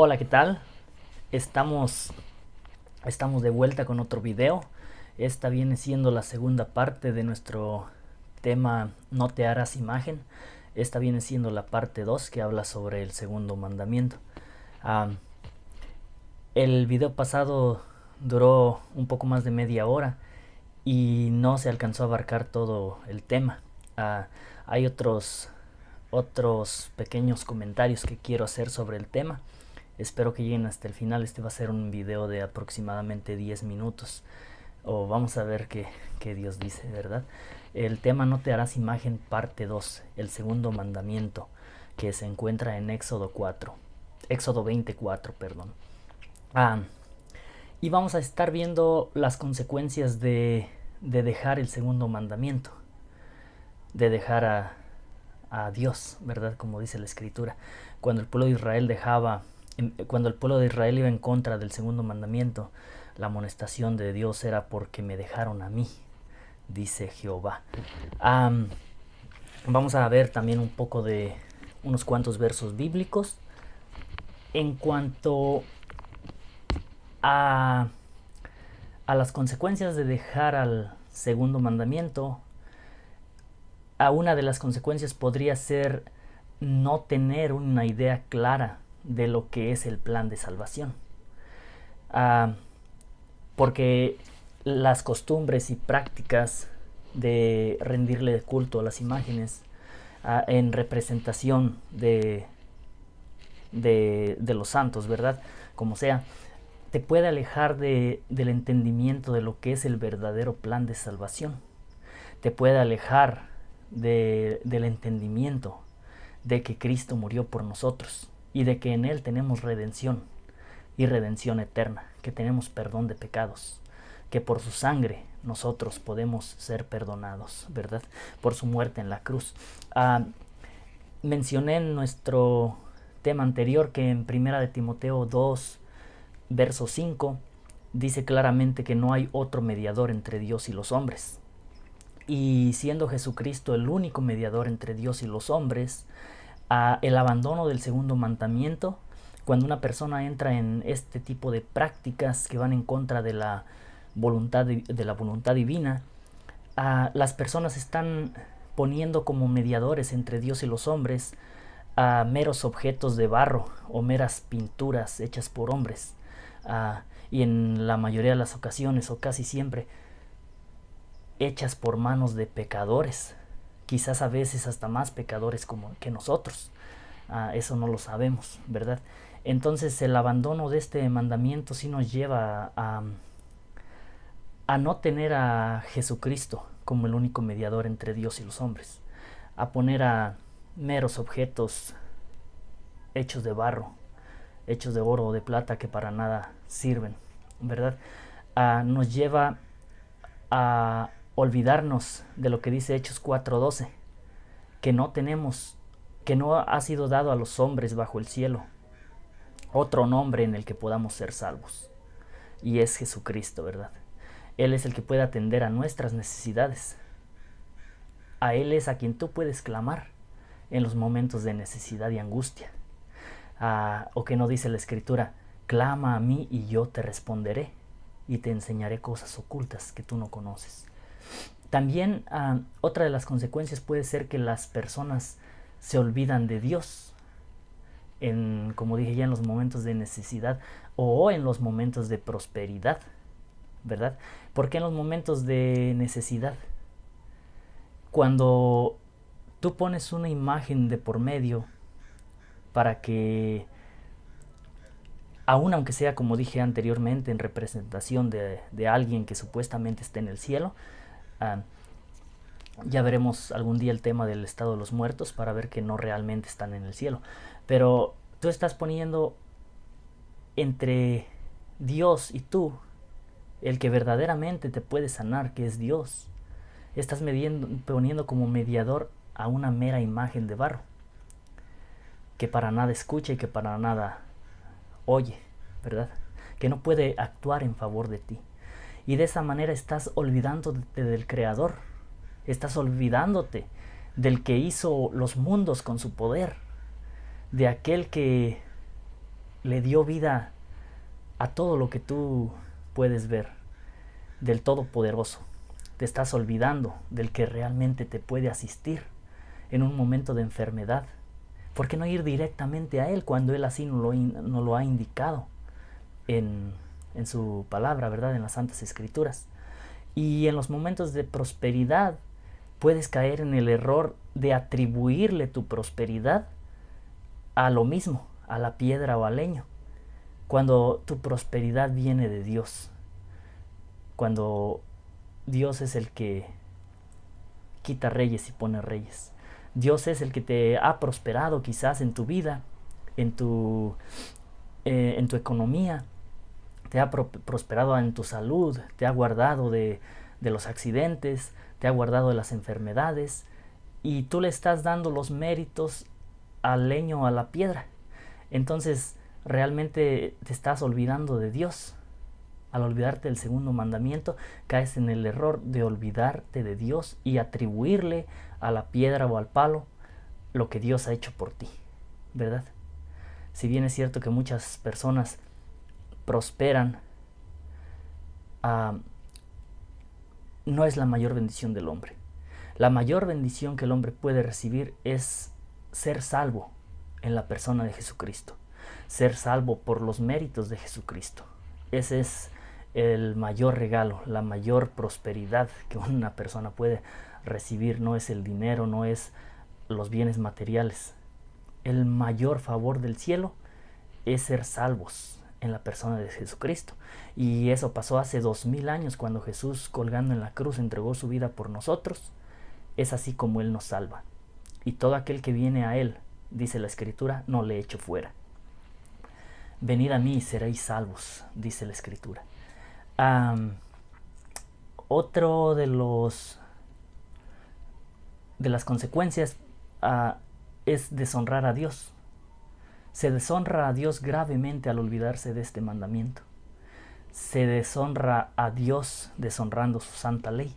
Hola, ¿qué tal? Estamos, estamos de vuelta con otro video. Esta viene siendo la segunda parte de nuestro tema No te harás imagen. Esta viene siendo la parte 2 que habla sobre el segundo mandamiento. Ah, el video pasado duró un poco más de media hora y no se alcanzó a abarcar todo el tema. Ah, hay otros pequeños comentarios que quiero hacer sobre el tema. Espero que lleguen hasta el final. Este va a ser un video de aproximadamente 10 minutos. O vamos a ver qué Dios dice, ¿verdad? El tema No te harás imagen, parte 2, el segundo mandamiento, que se encuentra en Éxodo 4. Éxodo 24, perdón. Ah, y vamos a estar viendo las consecuencias de dejar el segundo mandamiento, de dejar a Dios, ¿verdad? Como dice la escritura. Cuando el pueblo de Israel cuando el pueblo de Israel iba en contra del segundo mandamiento, la amonestación de Dios era porque me dejaron a mí, dice Jehová. Um, Vamos a ver también un poco de unos cuantos versos bíblicos en cuanto a, a las consecuencias de dejar al segundo mandamiento. A una de las consecuencias podría ser no tener una idea clara de lo que es el plan de salvación. Ah, porque las costumbres y prácticas de rendirle culto a las imágenes en representación de los santos, ¿verdad? Como sea, te puede alejar del entendimiento de lo que es el verdadero plan de salvación. Te puede alejar del entendimiento de que Cristo murió por nosotros y de que en Él tenemos redención y redención eterna, que tenemos perdón de pecados, que por su sangre nosotros podemos ser perdonados, ¿verdad? Por su muerte en la cruz. Mencioné en nuestro tema anterior que en Primera de Timoteo 2, verso 5, dice claramente que no hay otro mediador entre Dios y los hombres. Y siendo Jesucristo el único mediador entre Dios y los hombres, el abandono del segundo mandamiento, cuando una persona entra en este tipo de prácticas que van en contra de la voluntad divina, las personas están poniendo como mediadores entre Dios y los hombres a meros objetos de barro o meras pinturas hechas por hombres. Y en la mayoría de las ocasiones, o casi siempre, hechas por manos de pecadores, quizás a veces hasta más pecadores como que nosotros. Eso no lo sabemos, ¿verdad? Entonces el abandono de este mandamiento sí nos lleva a no tener a Jesucristo como el único mediador entre Dios y los hombres, a poner a meros objetos hechos de barro, hechos de oro o de plata que para nada sirven, ¿verdad? Nos lleva a olvidarnos de lo que dice Hechos 4:12, que no tenemos, que no ha sido dado a los hombres bajo el cielo otro nombre en el que podamos ser salvos, y es Jesucristo, ¿verdad? Él es el que puede atender a nuestras necesidades. A Él es a quien tú puedes clamar en los momentos de necesidad y angustia. O que no dice la Escritura, clama a mí y yo te responderé y te enseñaré cosas ocultas que tú no conoces. También otra de las consecuencias puede ser que las personas se olvidan de Dios, como dije ya, en los momentos de necesidad o en los momentos de prosperidad, ¿verdad? ¿Por qué en los momentos de necesidad? Cuando tú pones una imagen de por medio para que, aun aunque sea como dije anteriormente, en representación de alguien que supuestamente está en el cielo, ya veremos algún día el tema del estado de los muertos para ver que no realmente están en el cielo. Pero tú estás poniendo entre Dios y tú el que verdaderamente te puede sanar, que es Dios. Estás poniendo como mediador a una mera imagen de barro, que para nada escucha y que para nada oye, ¿verdad? Que no puede actuar en favor de ti. Y de esa manera estás olvidándote del Creador. Estás olvidándote del que hizo los mundos con su poder, de aquel que le dio vida a todo lo que tú puedes ver, del Todopoderoso. Te estás olvidando del que realmente te puede asistir en un momento de enfermedad. ¿Por qué no ir directamente a Él cuando Él así nos lo ha indicado en su palabra, ¿verdad? En las Santas Escrituras. Y en los momentos de prosperidad puedes caer en el error de atribuirle tu prosperidad a lo mismo, a la piedra o al leño, cuando tu prosperidad viene de Dios, cuando Dios es el que quita reyes y pone reyes. Dios es el que te ha prosperado quizás en tu vida, en tu economía, te ha prosperado en tu salud, te ha guardado de los accidentes, te ha guardado de las enfermedades, y tú le estás dando los méritos al leño o a la piedra. Entonces realmente te estás olvidando de Dios. Al olvidarte del segundo mandamiento, caes en el error de olvidarte de Dios y atribuirle a la piedra o al palo lo que Dios ha hecho por ti, ¿verdad? Si bien es cierto que muchas personas prosperan, no es la mayor bendición del hombre. La mayor bendición que el hombre puede recibir es ser salvo en la persona de Jesucristo, ser salvo por los méritos de Jesucristo. Ese es el mayor regalo, la mayor prosperidad que una persona puede recibir. No es el dinero, no es los bienes materiales. El mayor favor del cielo es ser salvos en la persona de Jesucristo. Y eso pasó hace 2000 años, cuando Jesús, colgando en la cruz, entregó su vida por nosotros. Es así como Él nos salva. Y todo aquel que viene a Él, dice la Escritura, no le echo fuera. Venid a mí y seréis salvos, dice la Escritura. Otro de las consecuencias es deshonrar a Dios. Se deshonra a Dios gravemente al olvidarse de este mandamiento. Se deshonra a Dios deshonrando su santa ley.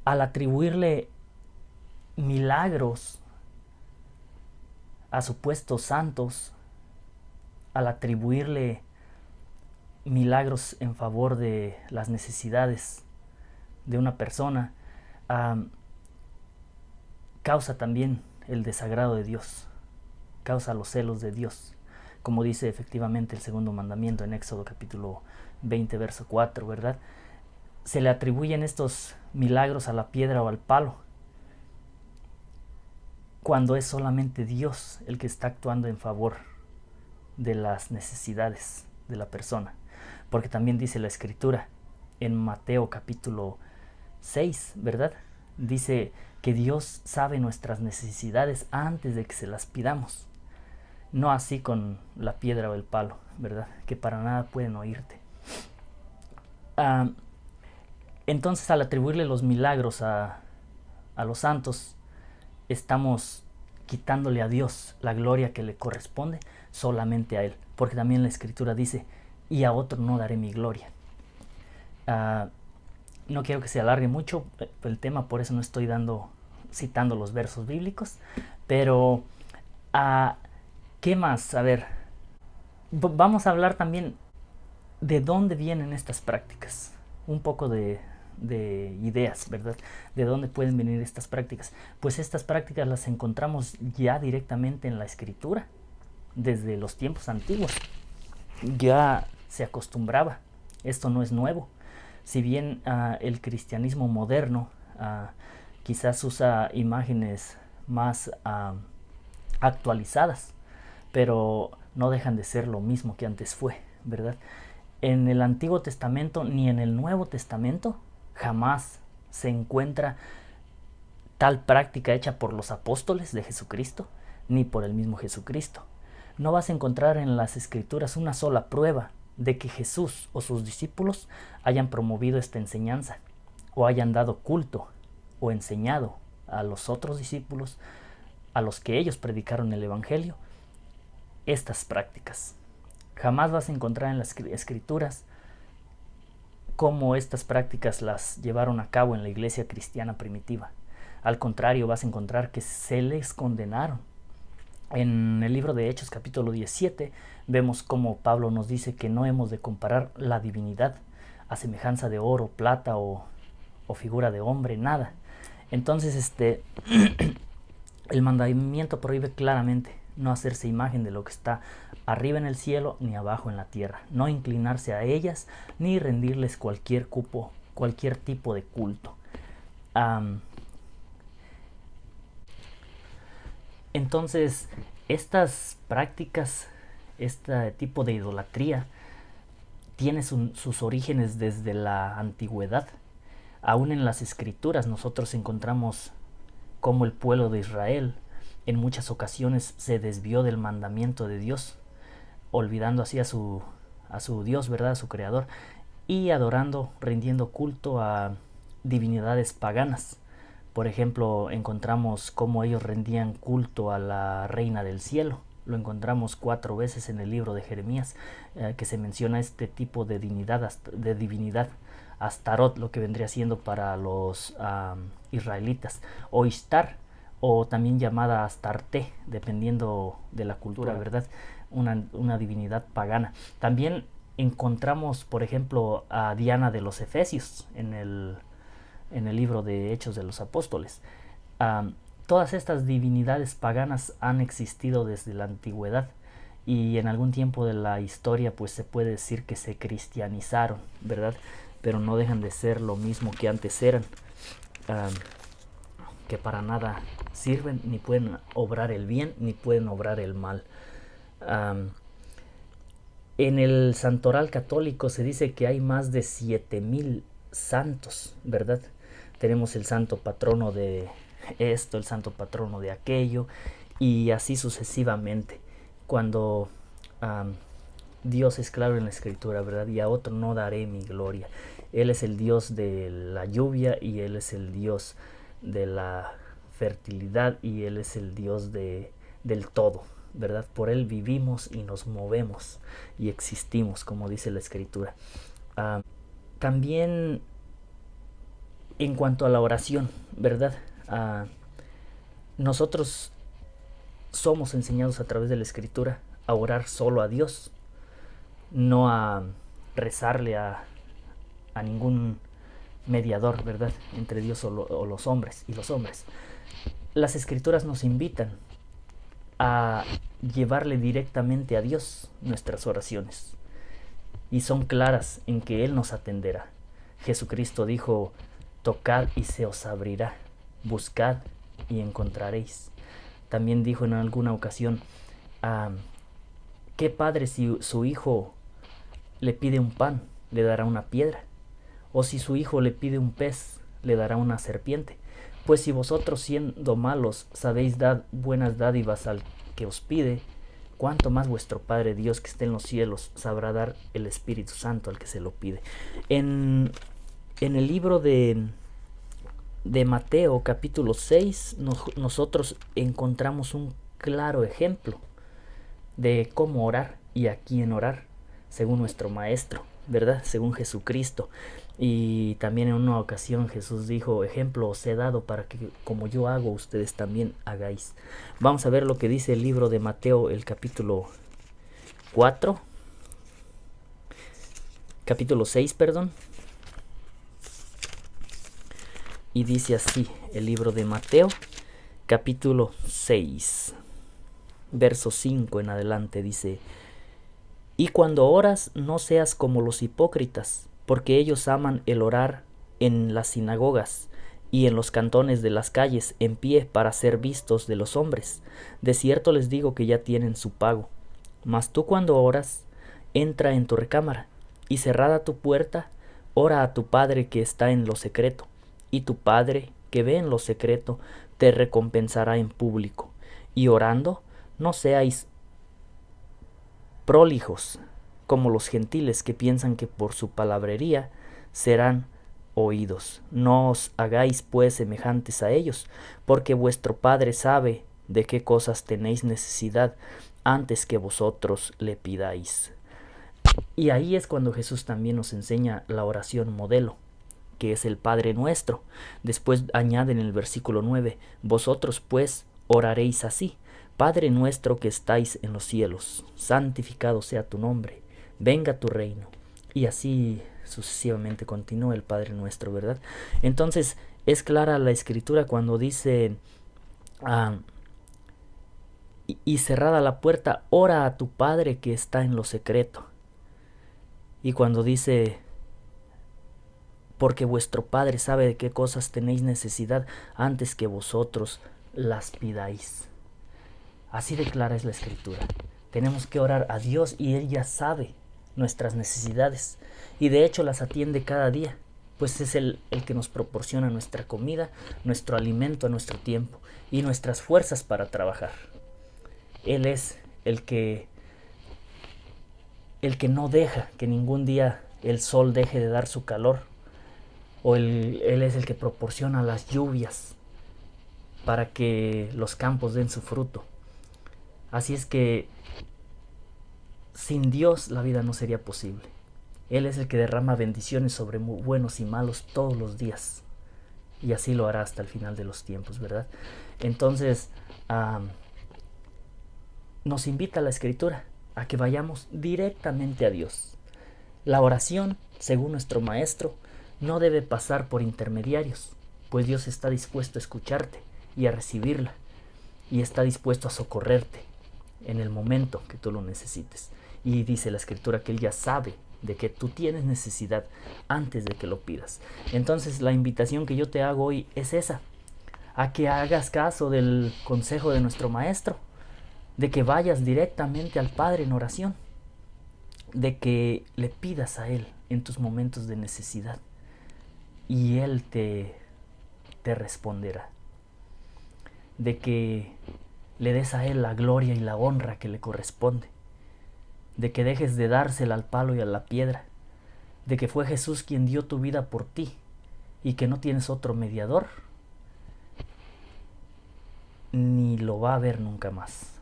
Al atribuirle milagros a supuestos santos, al atribuirle milagros en favor de las necesidades de una persona, causa también el desagrado de Dios, causa los celos de Dios, como dice efectivamente el segundo mandamiento en Éxodo capítulo 20, verso 4, ¿verdad? Se le atribuyen estos milagros a la piedra o al palo, cuando es solamente Dios el que está actuando en favor de las necesidades de la persona. Porque también dice la Escritura en Mateo capítulo 6, ¿verdad? Dice que Dios sabe nuestras necesidades antes de que se las pidamos. No así con la piedra o el palo, ¿verdad? Que para nada pueden oírte. Entonces, al atribuirle los milagros a los santos, estamos quitándole a Dios la gloria que le corresponde solamente a Él. Porque también la Escritura dice, y a otro no daré mi gloria. No quiero que se alargue mucho el tema, por eso no estoy citando los versos bíblicos. Pero, ¿qué más? A ver, vamos a hablar también de dónde vienen estas prácticas. Un poco de ideas, ¿verdad? ¿De dónde pueden venir estas prácticas? Pues estas prácticas las encontramos ya directamente en la Escritura. Desde los tiempos antiguos ya se acostumbraba. Esto no es nuevo. Si bien el cristianismo moderno quizás usa imágenes más actualizadas, pero no dejan de ser lo mismo que antes fue, ¿verdad? En el Antiguo Testamento ni en el Nuevo Testamento jamás se encuentra tal práctica hecha por los apóstoles de Jesucristo, ni por el mismo Jesucristo. No vas a encontrar en las Escrituras una sola prueba de que Jesús o sus discípulos hayan promovido esta enseñanza, o hayan dado culto o enseñado a los otros discípulos, a los que ellos predicaron el Evangelio, estas prácticas. Jamás vas a encontrar en las Escrituras cómo estas prácticas las llevaron a cabo en la iglesia cristiana primitiva. Al contrario, vas a encontrar que se les condenaron En el libro de Hechos capítulo 17 vemos cómo Pablo nos dice que no hemos de comparar la divinidad a semejanza de oro, plata o figura de hombre, nada. Entonces el mandamiento prohíbe claramente no hacerse imagen de lo que está arriba en el cielo ni abajo en la tierra, no inclinarse a ellas ni rendirles cualquier tipo de culto. Entonces, estas prácticas, este tipo de idolatría, tiene sus orígenes desde la antigüedad. Aún en las escrituras nosotros encontramos cómo el pueblo de Israel en muchas ocasiones se desvió del mandamiento de Dios, olvidando así a su Dios, ¿verdad? A su creador, y adorando, rindiendo culto a divinidades paganas. Por ejemplo, encontramos cómo ellos rendían culto a la reina del cielo. Lo encontramos 4 veces en el libro de Jeremías, que se menciona este tipo de divinidad, Astarot, lo que vendría siendo para los israelitas, o Ishtar, o también llamada Astarte, dependiendo de la cultura, ¿verdad? Una divinidad pagana. También encontramos, por ejemplo, a Diana de los Efesios en el libro de Hechos de los Apóstoles. Todas estas divinidades paganas han existido desde la antigüedad, y en algún tiempo de la historia pues se puede decir que se cristianizaron, ¿verdad? Pero no dejan de ser lo mismo que antes eran, que para nada sirven, ni pueden obrar el bien, ni pueden obrar el mal. En el santoral católico se dice que hay más de 7000 santos, ¿verdad? Tenemos el santo patrono de esto, el santo patrono de aquello, y así sucesivamente. Cuando Dios es claro en la escritura, ¿verdad? Y a otro no daré mi gloria. Él es el Dios de la lluvia, y Él es el Dios de la fertilidad, y Él es el Dios del todo, ¿verdad? Por Él vivimos y nos movemos y existimos, como dice la escritura. También en cuanto a la oración, ¿verdad? Nosotros somos enseñados a través de la escritura a orar solo a Dios, no a rezarle a ningún mediador, ¿verdad? Entre Dios o los hombres y los hombres. Las escrituras nos invitan a llevarle directamente a Dios nuestras oraciones, y son claras en que Él nos atenderá. Jesucristo dijo: tocad y se os abrirá, buscad y encontraréis. También dijo en alguna ocasión: ¿qué padre, si su hijo le pide un pan, le dará una piedra? ¿O si su hijo le pide un pez, le dará una serpiente? Pues si vosotros, siendo malos, sabéis dar buenas dádivas al que os pide, cuánto más vuestro Padre Dios que esté en los cielos sabrá dar el Espíritu Santo al que se lo pide. En el libro de Mateo capítulo 6 nosotros encontramos un claro ejemplo de cómo orar y a quién orar, según nuestro Maestro, ¿verdad? Según Jesucristo. Y también en una ocasión Jesús dijo: ejemplo os he dado para que como yo hago, ustedes también hagáis. Vamos a ver lo que dice el libro de Mateo, el capítulo 6, perdón. Y dice así el libro de Mateo, capítulo 6, verso 5 en adelante, dice: y cuando oras, no seas como los hipócritas, porque ellos aman el orar en las sinagogas y en los cantones de las calles en pie para ser vistos de los hombres. De cierto les digo que ya tienen su pago. Mas tú, cuando oras, entra en tu recámara, y cerrada tu puerta, ora a tu Padre que está en lo secreto, y tu Padre que ve en lo secreto te recompensará en público. Y orando, no seáis prolijos como los gentiles, que piensan que por su palabrería serán oídos. No os hagáis pues semejantes a ellos, porque vuestro Padre sabe de qué cosas tenéis necesidad antes que vosotros le pidáis. Y ahí es cuando Jesús también nos enseña la oración modelo, que es el Padre Nuestro. Después añade en el versículo 9: vosotros pues oraréis así: Padre nuestro que estáis en los cielos, santificado sea tu nombre, venga tu reino. Y así sucesivamente continúa el Padre nuestro, ¿verdad? Entonces es clara la escritura cuando dice, y cerrada la puerta, ora a tu Padre que está en lo secreto. Y cuando dice, porque vuestro Padre sabe de qué cosas tenéis necesidad antes que vosotros las pidáis. Así de clara es la escritura. Tenemos que orar a Dios y Él ya sabe nuestras necesidades. Y de hecho las atiende cada día, pues es el que nos proporciona nuestra comida, nuestro alimento a nuestro tiempo y nuestras fuerzas para trabajar. Él es el que no deja que ningún día el sol deje de dar su calor. O Él es el que proporciona las lluvias para que los campos den su fruto. Así es que sin Dios la vida no sería posible. Él es el que derrama bendiciones sobre buenos y malos todos los días. Y así lo hará hasta el final de los tiempos, ¿verdad? Entonces, nos invita la Escritura a que vayamos directamente a Dios. La oración, según nuestro Maestro, no debe pasar por intermediarios, pues Dios está dispuesto a escucharte y a recibirla, y está dispuesto a socorrerte en el momento que tú lo necesites. Y dice la Escritura que Él ya sabe de que tú tienes necesidad antes de que lo pidas. Entonces la invitación que yo te hago hoy es esa, a que hagas caso del consejo de nuestro Maestro, de que vayas directamente al Padre en oración, de que le pidas a Él en tus momentos de necesidad y Él te responderá, de que le des a Él la gloria y la honra que le corresponde, de que dejes de dársela al palo y a la piedra, de que fue Jesús quien dio tu vida por ti y que no tienes otro mediador, ni lo va a haber nunca más.